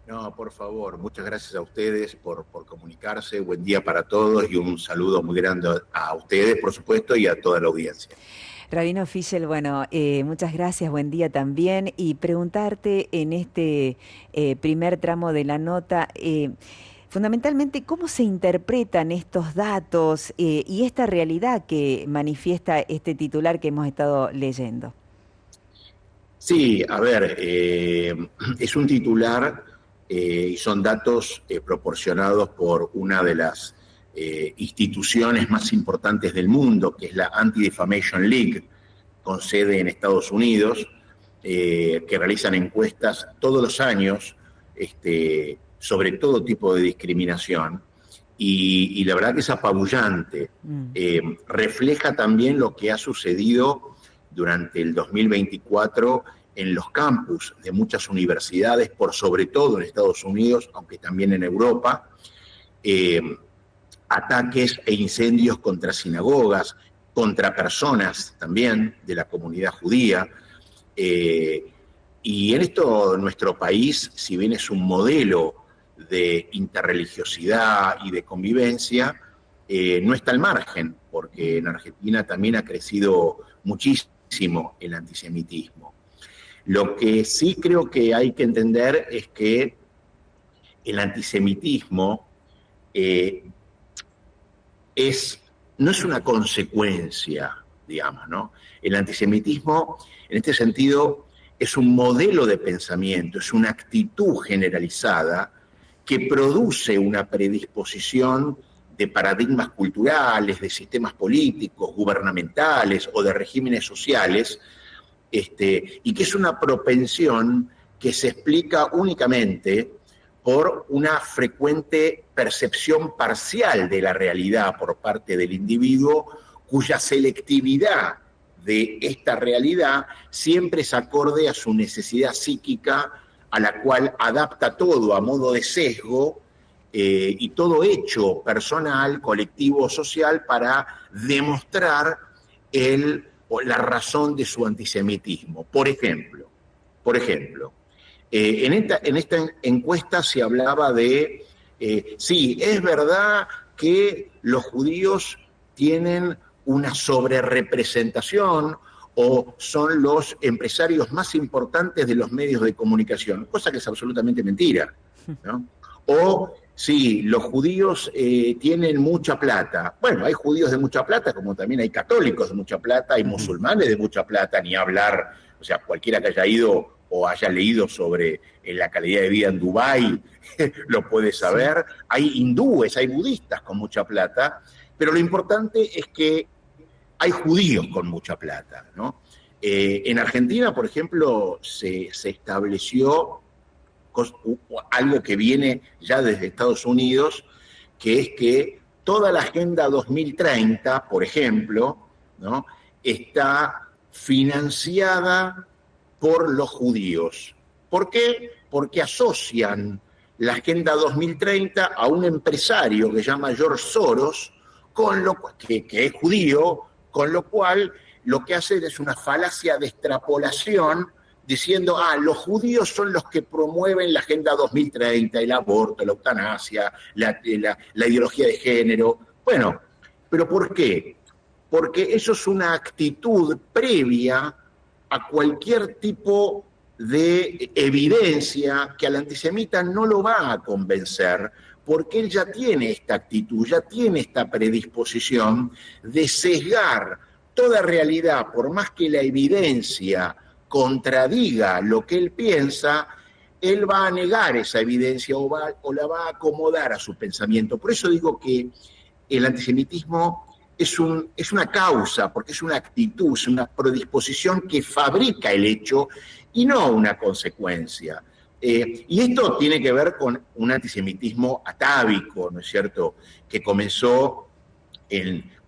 No, por favor, muchas gracias a ustedes por comunicarse. Buen día para todos y un saludo muy grande a ustedes, por supuesto, y a toda la audiencia. Rabino Fischel, bueno, muchas gracias, buen día también. Y preguntarte en este primer tramo de la nota, fundamentalmente, ¿cómo se interpretan estos datos y esta realidad que manifiesta este titular que hemos estado leyendo? Sí, a ver, es un titular y son datos proporcionados por una de las instituciones más importantes del mundo, que es la Anti-Defamation League, con sede en Estados Unidos, que realizan encuestas todos los años sobre todo tipo de discriminación. Y la verdad que es apabullante. Refleja también lo que ha sucedido durante el 2024 en los campus de muchas universidades, por sobre todo en Estados Unidos, aunque también en Europa, ataques e incendios contra sinagogas, contra personas también de la comunidad judía. Y en esto nuestro país, si bien es un modelo de interreligiosidad y de convivencia, no está al margen, porque en Argentina también ha crecido muchísimo el antisemitismo. Lo que sí creo que hay que entender es que el antisemitismo no es una consecuencia, digamos, ¿no? El antisemitismo, en este sentido, es un modelo de pensamiento, es una actitud generalizada que produce una predisposición de paradigmas culturales, de sistemas políticos, gubernamentales o de regímenes sociales, y que es una propensión que se explica únicamente por una frecuente percepción parcial de la realidad por parte del individuo, cuya selectividad de esta realidad siempre es acorde a su necesidad psíquica, a la cual adapta todo a modo de sesgo y todo hecho personal, colectivo o social para demostrar la razón de su antisemitismo. Por ejemplo, en esta encuesta se hablaba de, sí, es verdad que los judíos tienen una sobrerepresentación o son los empresarios más importantes de los medios de comunicación, cosa que es absolutamente mentira, ¿no? O sí, los judíos tienen mucha plata. Bueno, hay judíos de mucha plata, como también hay católicos de mucha plata, hay musulmanes de mucha plata, ni hablar, o sea, cualquiera que haya ido o haya leído sobre la calidad de vida en Dubái lo puede saber. Sí. Hay hindúes, hay budistas con mucha plata, pero lo importante es que hay judíos con mucha plata, ¿no? En Argentina, por ejemplo, se estableció algo que viene ya desde Estados Unidos, que es que toda la Agenda 2030, por ejemplo, ¿no?, está financiada por los judíos. ¿Por qué? Porque asocian la Agenda 2030 a un empresario que se llama George Soros, que es judío, con lo cual lo que hacen es una falacia de extrapolación diciendo, los judíos son los que promueven la Agenda 2030, el aborto, la eutanasia, la ideología de género. Bueno, ¿pero por qué? Porque eso es una actitud previa a cualquier tipo de evidencia que al antisemita no lo va a convencer, porque él ya tiene esta actitud, ya tiene esta predisposición de sesgar toda realidad, por más que la evidencia contradiga lo que él piensa, él va a negar esa evidencia o la va a acomodar a su pensamiento. Por eso digo que el antisemitismo es una causa, porque es una actitud, es una predisposición que fabrica el hecho y no una consecuencia. Y esto tiene que ver con un antisemitismo atávico, ¿no es cierto?, que comenzó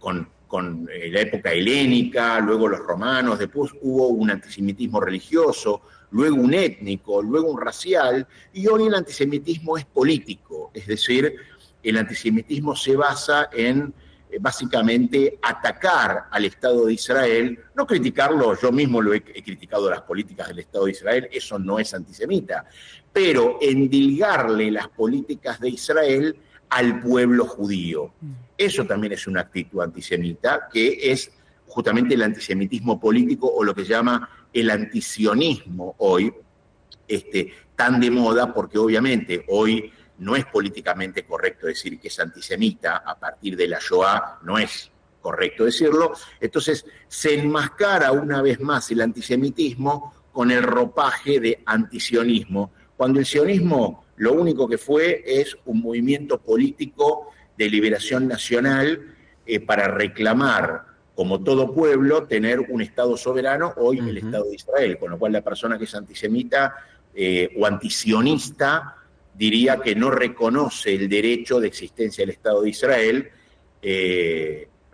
con la época helénica, luego los romanos, después hubo un antisemitismo religioso, luego un étnico, luego un racial, y hoy el antisemitismo es político, es decir, el antisemitismo se basa en básicamente atacar al Estado de Israel, no criticarlo, yo mismo lo he criticado las políticas del Estado de Israel, eso no es antisemita, pero endilgarle las políticas de Israel al pueblo judío. Eso también es una actitud antisemita, que es justamente el antisemitismo político o lo que se llama el antisionismo hoy, tan de moda, porque obviamente hoy no es políticamente correcto decir que es antisemita a partir de la Shoah, no es correcto decirlo. Entonces se enmascara una vez más el antisemitismo con el ropaje de antisionismo, cuando el sionismo lo único que fue es un movimiento político de liberación nacional para reclamar, como todo pueblo, tener un Estado soberano, hoy el Estado de Israel, con lo cual la persona que es antisemita o antisionista diría que no reconoce el derecho de existencia del Estado de Israel.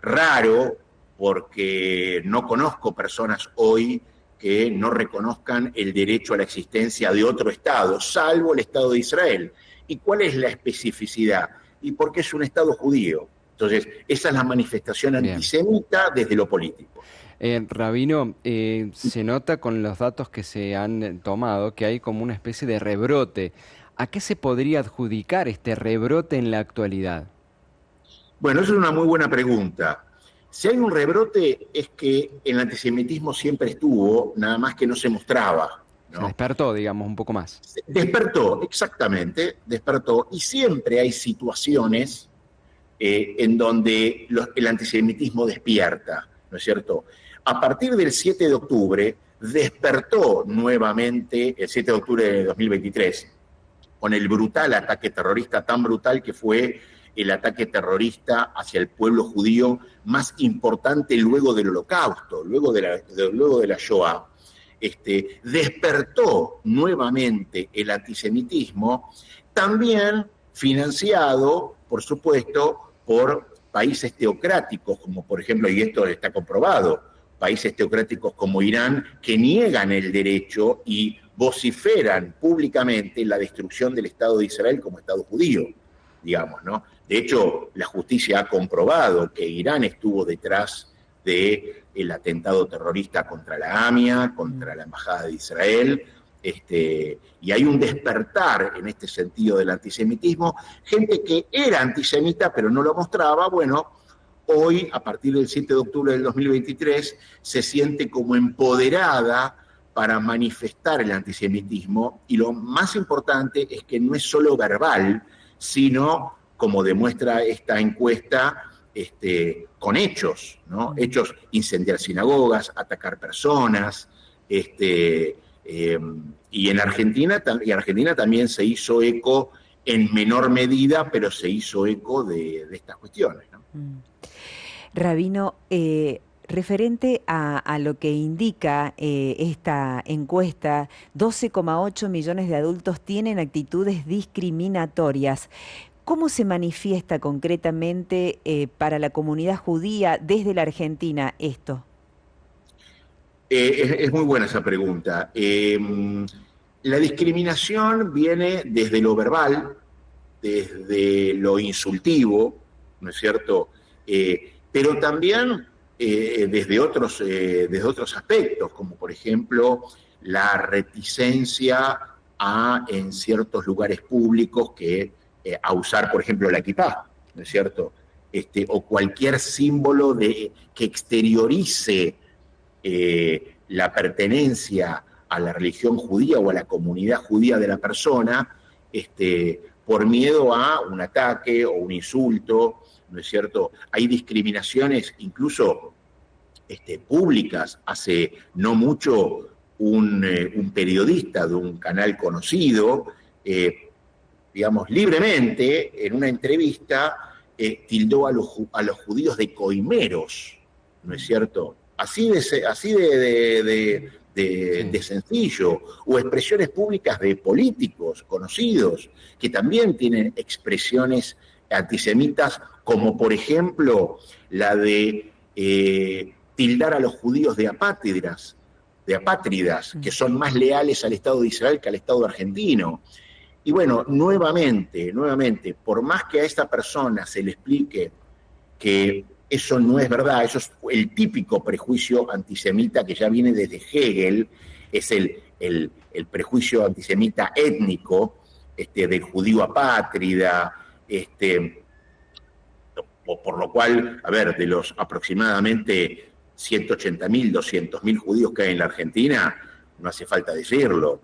Raro, porque no conozco personas hoy que no reconozcan el derecho a la existencia de otro Estado, salvo el Estado de Israel. ¿Y cuál es la especificidad? Y porque es un Estado judío. Entonces, esa es la manifestación antisemita desde lo político. Rabino, se nota con los datos que se han tomado que hay como una especie de rebrote. ¿A qué se podría adjudicar este rebrote en la actualidad? Bueno, esa es una muy buena pregunta. Si hay un rebrote es que el antisemitismo siempre estuvo, nada más que no se mostraba, ¿no? Se despertó, digamos, un poco más. Despertó, exactamente, despertó. Y siempre hay situaciones en donde el antisemitismo despierta, ¿no es cierto? A partir del 7 de octubre despertó nuevamente, el 7 de octubre de 2023, con el brutal ataque terrorista, tan brutal que fue el ataque terrorista hacia el pueblo judío más importante luego del Holocausto, luego de la Shoah. Despertó nuevamente el antisemitismo, también financiado, por supuesto, por países teocráticos, como por ejemplo, y esto está comprobado, países teocráticos como Irán, que niegan el derecho y vociferan públicamente la destrucción del Estado de Israel como Estado judío, digamos, ¿no? De hecho, la justicia ha comprobado que Irán estuvo detrás del atentado terrorista contra la AMIA, contra la Embajada de Israel, y hay un despertar en este sentido del antisemitismo, gente que era antisemita pero no lo mostraba. Bueno, hoy, a partir del 7 de octubre del 2023, se siente como empoderada para manifestar el antisemitismo, y lo más importante es que no es solo verbal, sino, como demuestra esta encuesta, con hechos, ¿no? Hechos, incendiar sinagogas, atacar personas, y en Argentina también se hizo eco en menor medida, pero se hizo eco de estas cuestiones, ¿no? Rabino, referente a lo que indica esta encuesta, 12,8 millones de adultos tienen actitudes discriminatorias. ¿Cómo se manifiesta concretamente para la comunidad judía desde la Argentina esto? Es muy buena esa pregunta. La discriminación viene desde lo verbal, desde lo insultivo, ¿no es cierto? Pero también desde otros aspectos, como por ejemplo la reticencia en ciertos lugares públicos a usar, por ejemplo, la kipá, ¿no es cierto? O cualquier símbolo que exteriorice la pertenencia a la religión judía o a la comunidad judía de la persona, por miedo a un ataque o un insulto, ¿no es cierto? Hay discriminaciones incluso públicas. Hace no mucho un periodista de un canal conocido, digamos, libremente, en una entrevista, tildó a los judíos de coimeros, ¿no es cierto? Así de sencillo, o expresiones públicas de políticos conocidos que también tienen expresiones antisemitas, como por ejemplo la de tildar a los judíos de apátridas, que son más leales al Estado de Israel que al Estado argentino. Y bueno, nuevamente, por más que a esta persona se le explique que eso no es verdad, eso es el típico prejuicio antisemita que ya viene desde Hegel, es el prejuicio antisemita étnico, del judío apátrida, por lo cual, a ver, de los aproximadamente 180.000, 200.000 judíos que hay en la Argentina, no hace falta decirlo,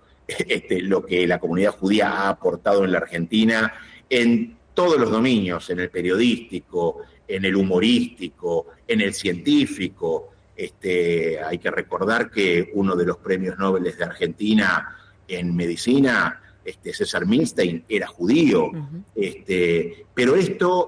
lo que la comunidad judía ha aportado en la Argentina en todos los dominios, en el periodístico, en el humorístico, en el científico. Hay que recordar que uno de los premios Nobel de Argentina en medicina, César Milstein, era judío. Pero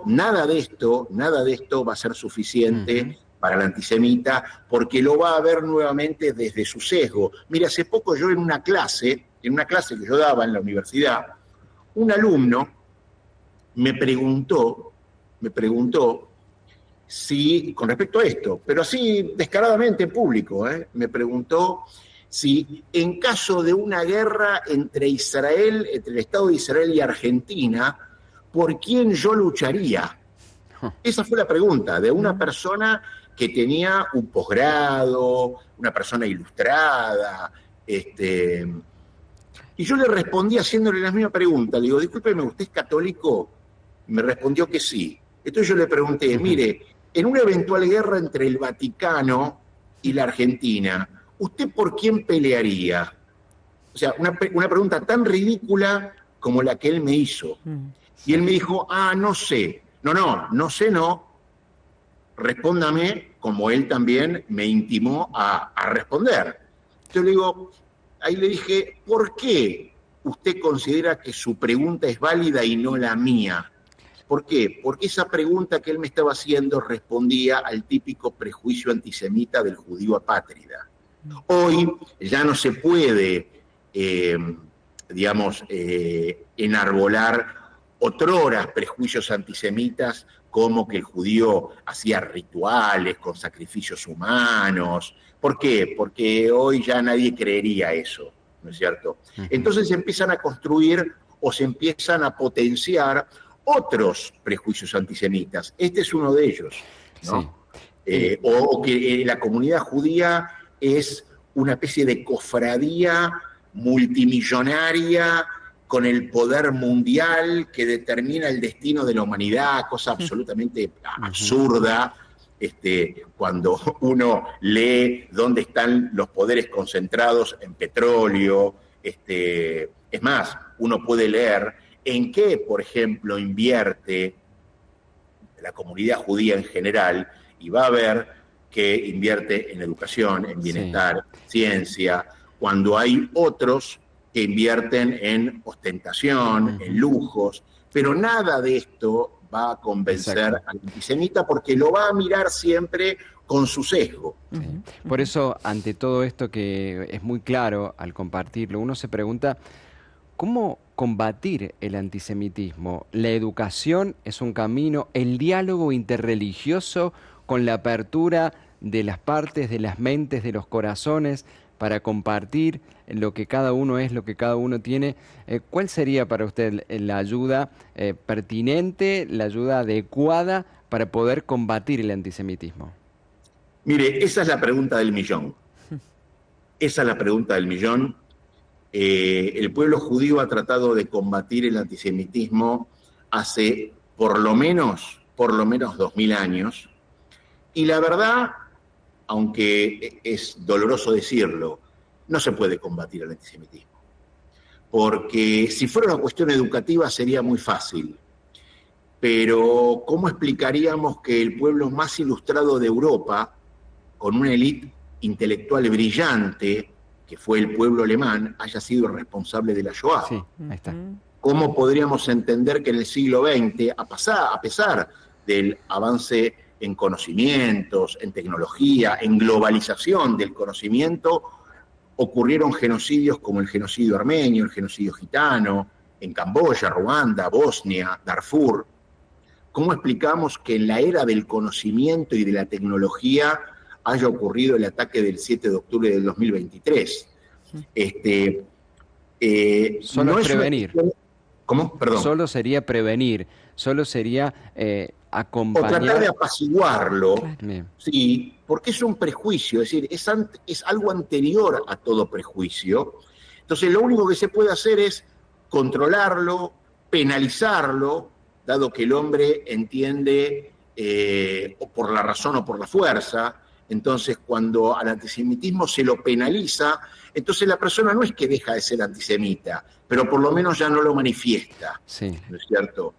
nada de esto va a ser suficiente para el antisemita, porque lo va a ver nuevamente desde su sesgo. Mira, hace poco yo en una clase que yo daba en la universidad, un alumno me preguntó si, con respecto a esto, pero así descaradamente en público, me preguntó si en caso de una guerra entre el Estado de Israel y Argentina, ¿por quién yo lucharía? Esa fue la pregunta de una persona que tenía un posgrado, una persona ilustrada, y yo le respondí haciéndole la misma pregunta. Le digo, discúlpeme, ¿usted es católico? Me respondió que sí. Entonces yo le pregunté, mire, en una eventual guerra entre el Vaticano y la Argentina, ¿usted por quién pelearía? O sea, una pregunta tan ridícula como la que él me hizo. Y él me dijo, no sé. No sé, respóndame como él también me intimó a responder. Entonces ahí le dije, ¿por qué usted considera que su pregunta es válida y no la mía? ¿Por qué? Porque esa pregunta que él me estaba haciendo respondía al típico prejuicio antisemita del judío apátrida. Hoy ya no se puede, enarbolar otrora prejuicios antisemitas como que el judío hacía rituales con sacrificios humanos. ¿Por qué? Porque hoy ya nadie creería eso, ¿no es cierto? Entonces se empiezan a construir o se empiezan a potenciar otros prejuicios antisemitas. Este es uno de ellos, ¿no? Sí. O que la comunidad judía es una especie de cofradía multimillonaria con el poder mundial que determina el destino de la humanidad, cosa absolutamente absurda. Cuando uno lee dónde están los poderes concentrados en petróleo, es más, uno puede leer en qué, por ejemplo, invierte la comunidad judía en general, y va a ver que invierte en educación, en bienestar, ciencia, cuando hay otros que invierten en ostentación, en lujos, pero nada de esto va a convencer al antisemita porque lo va a mirar siempre con su sesgo. Sí. Por eso, ante todo esto que es muy claro al compartirlo, uno se pregunta, ¿cómo combatir el antisemitismo? La educación es un camino, el diálogo interreligioso con la apertura de las partes, de las mentes, de los corazones, para compartir lo que cada uno es, lo que cada uno tiene. ¿Cuál sería para usted la ayuda pertinente, la ayuda adecuada para poder combatir el antisemitismo? Mire, esa es la pregunta del millón. Esa es la pregunta del millón. El pueblo judío ha tratado de combatir el antisemitismo hace por lo menos 2000 años. Y la verdad, aunque es doloroso decirlo, no se puede combatir el antisemitismo. Porque si fuera una cuestión educativa sería muy fácil. Pero ¿cómo explicaríamos que el pueblo más ilustrado de Europa, con una élite intelectual brillante, que fue el pueblo alemán, haya sido el responsable de la Shoah? Sí, ahí está. ¿Cómo podríamos entender que en el siglo XX, a pesar del avance en conocimientos, en tecnología, en globalización del conocimiento, ocurrieron genocidios como el genocidio armenio, el genocidio gitano, en Camboya, Ruanda, Bosnia, Darfur? ¿Cómo explicamos que en la era del conocimiento y de la tecnología haya ocurrido el ataque del 7 de octubre del 2023? Solo no es prevenir. ¿Cómo? Perdón. Solo sería prevenir, solo sería O tratar de acompañar. apaciguarlo, Claro. Bien. sí, porque es un prejuicio, es decir, es algo anterior a todo prejuicio. Entonces, lo único que se puede hacer es controlarlo, penalizarlo, dado que el hombre entiende o por la razón o por la fuerza. Entonces, cuando al antisemitismo se lo penaliza, entonces la persona no es que deja de ser antisemita, pero por lo menos ya no lo manifiesta, Sí. ¿no es cierto?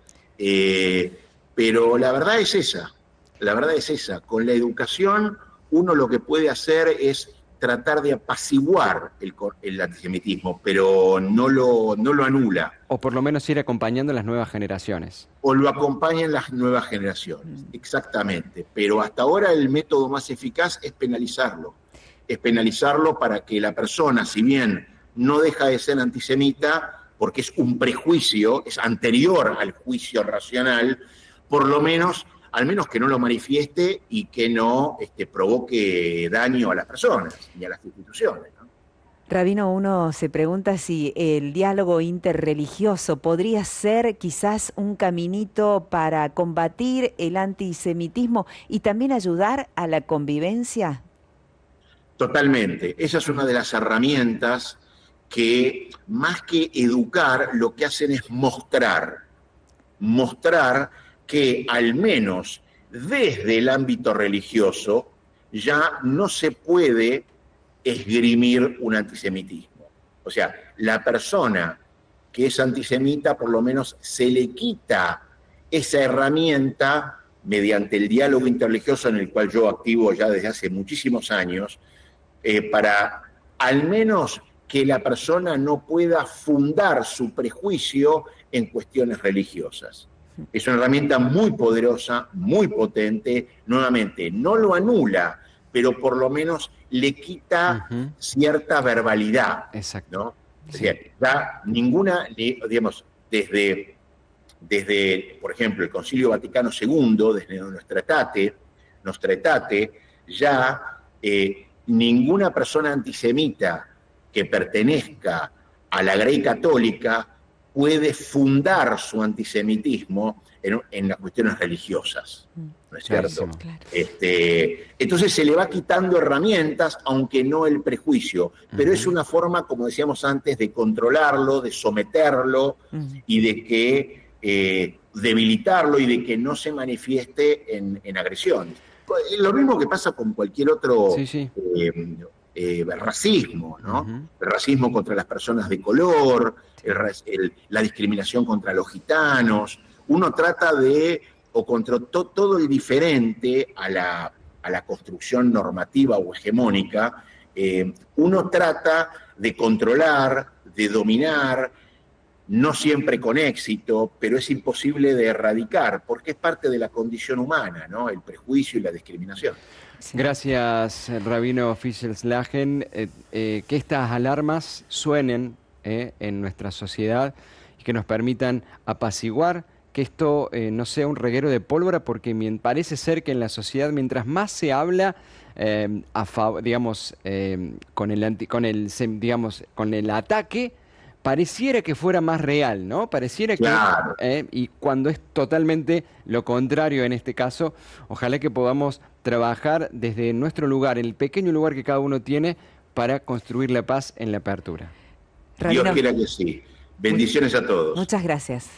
Pero la verdad es esa, la verdad es esa. Con la educación uno lo que puede hacer es tratar de apaciguar el antisemitismo, pero no lo anula, O por lo menos ir acompañando a las nuevas generaciones. o lo acompañan las nuevas generaciones, exactamente. Pero hasta ahora el método más eficaz es penalizarlo para que la persona, si bien no deja de ser antisemita, porque es un prejuicio, es anterior al juicio racional, por lo menos, al menos que no lo manifieste y que no provoque daño a las personas y a las instituciones, ¿no? Rabino, uno se pregunta si el diálogo interreligioso podría ser quizás un caminito para combatir el antisemitismo y también ayudar a la convivencia. Totalmente. Esa es una de las herramientas que, más que educar, lo que hacen es mostrar que al menos desde el ámbito religioso ya no se puede esgrimir un antisemitismo. O sea, la persona que es antisemita por lo menos se le quita esa herramienta mediante el diálogo interreligioso en el cual yo activo ya desde hace muchísimos años, para al menos que la persona no pueda fundar su prejuicio en cuestiones religiosas. Es una herramienta muy poderosa, muy potente, nuevamente, no lo anula, pero por lo menos le quita cierta verbalidad, Exacto. ¿no? Es Sí. decir, ya ninguna, digamos, desde, por ejemplo, el Concilio Vaticano II, desde Nostra Aetate, ya ninguna persona antisemita que pertenezca a la Grey Católica puede fundar su antisemitismo en las cuestiones religiosas, ¿no es cierto? Clarísimo. Claro. Entonces se le va quitando herramientas, aunque no el prejuicio, pero es una forma, como decíamos antes, de controlarlo, de someterlo y de que debilitarlo y de que no se manifieste en agresiones. Lo mismo que pasa con cualquier otro Sí, sí. racismo, ¿no? El racismo contra las personas de color, la discriminación contra los gitanos. Uno trata de, o contra todo el diferente a la construcción normativa o hegemónica, uno trata de controlar, de dominar, no siempre con éxito, pero es imposible de erradicar, porque es parte de la condición humana, ¿no? El prejuicio y la discriminación. Sí. Gracias, Rabino Fischerslagen. Que estas alarmas suenen en nuestra sociedad y que nos permitan apaciguar, que esto no sea un reguero de pólvora, porque parece ser que en la sociedad, mientras más se habla digamos, con el ataque, pareciera que fuera más real, ¿no? Pareciera Claro. que, y cuando es totalmente lo contrario en este caso, ojalá que podamos trabajar desde nuestro lugar, el pequeño lugar que cada uno tiene, para construir la paz en la apertura. Dios Rabino, quiera que sí. Bendiciones a todos. muchas gracias.